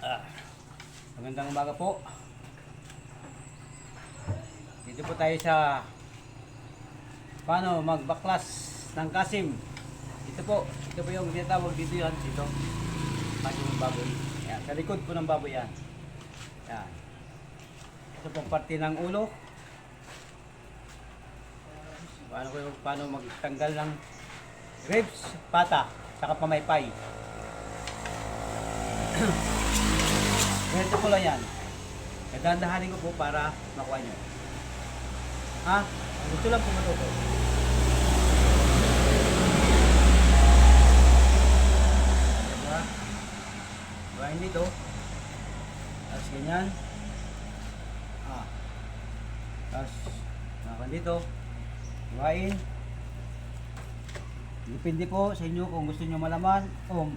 Ah, magandang umaga po. Dito po tayo sa paano magbaklas ng kasim. Ito po yung tinatawag dito yan, dito. Kasim ng baboy. Yan, sa likod po ng baboy yan. Yan. Ito pong parte ng ulo. Paano magtanggal ng ribs, pata, saka pamaypay. Ganito ko lang yan. Dahan-dahanin ko po para makuha nyo. Ha? Gusto lang po matuto. Diba? Buhayin dito. Tapos ganyan. Tapos makuha dito. Buhayin. Depende po sa inyo kung gusto nyo malaman o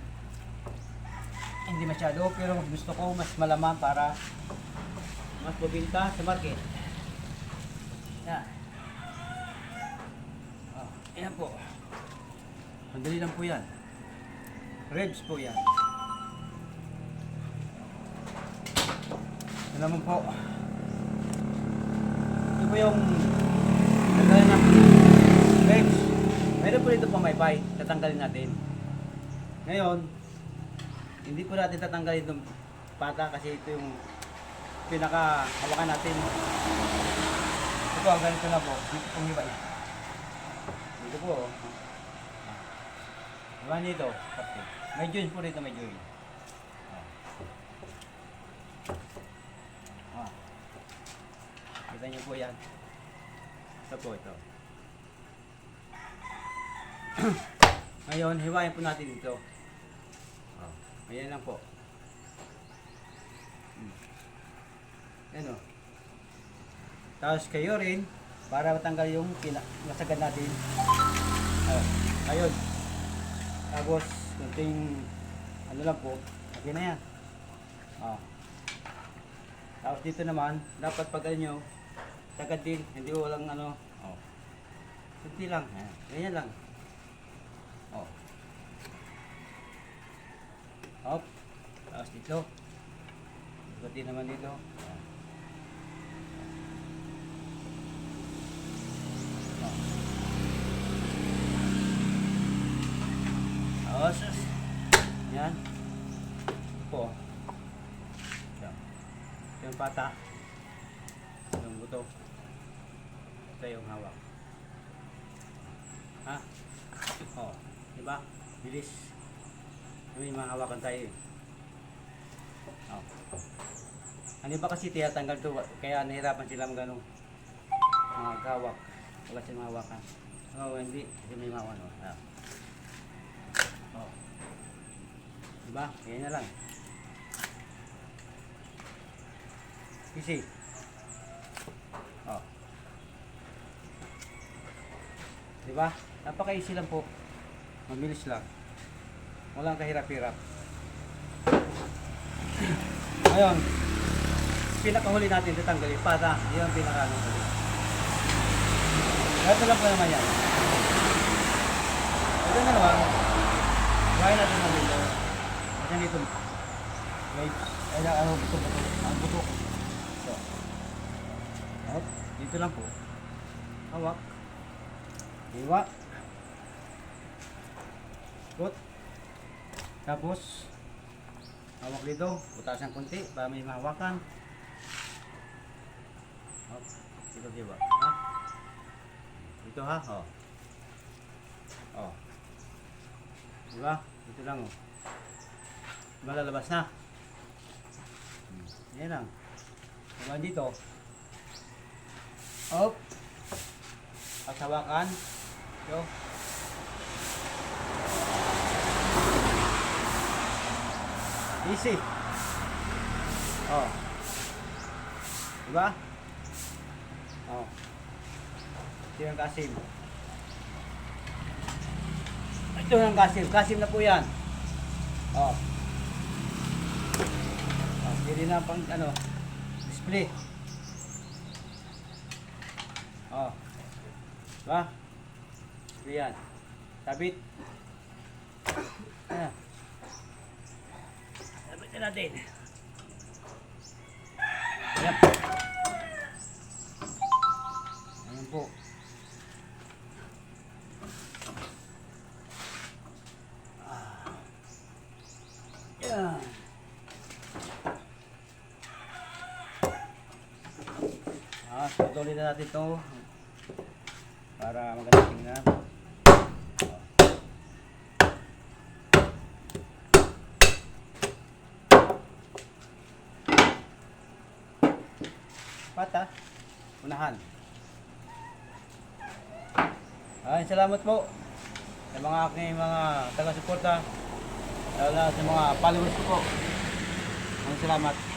hindi masyado, pero gusto ko mas malaman para mas mabinta sa market. Yan. Ayan po. Madali lang po yan. Ribs po yan. Ito naman po. Ito po yung tanggalin ng ribs. Meron po dito pamaypay. Tatanggalin natin. Ngayon, hindi po natin tatanggalin itong pata kasi ito yung pinaka-hawakan natin. Ito, ang ganito na po. Dito pong iba. Dito po. Iba nito. May joint po dito, may joint. Kita nyo po yan. Ito po, ito. Ngayon, hiwain po natin ito. Ayan lang po. Ayan o. Tapos kayo rin, para matanggal yung nasagad natin. Ayun. Tapos, kunting, ano lang po, okay na yan. Tapos dito naman, dapat pag ano nyo, sagad din, hindi walang ano. Kunti lang. Ganyan lang. Hop. Tapos dito. Ikuti naman dito. Tapos. Yan. Po. Ito. Ito yung pata. Ito yung buto. Ito yung hawak. Ha? Diba? Bilis. May mahawakan tayo eh. Ano ba kasi tiyatanggal to, kaya nahirapan sila magano maghawak. Wala silang mahawakan. Hindi. Kasi may mahawakan. Diba? Kaya na lang. Easy. Diba? Napaka-easy lang po. Mabilis lang. Walang kahirap-hirap. Ngayon, pinakahuli natin tatanggalin pata. Yan ang pinakahuli. Ito lang po naman yan. Ito na naman. Buhayin natin ng dito. Kasi dito. Wait. Ang buto. Ang buto. So. Dito lang po. Hawak. Hiwa. Good. Tapos, hawak dito, butasan konti para may mahawakan. Dito diba? Ha? Dito ha? Diba? Dito lang malalabas na. Yan lang. Diba dito? Hop. At hawakan. Ito. Easy. Diba? Ito yung kasim. Ito yung kasim. Kasim na po yan. Pwede na pang display. Diba? Yan. Sabit. Ayan. Sabit na natin. putulin na natin ito para maganda tingnan. Pata, unahan. Ay, salamat po sa mga aking mga taga-suporta, lalo na sa mga followers ko po. Maraming salamat.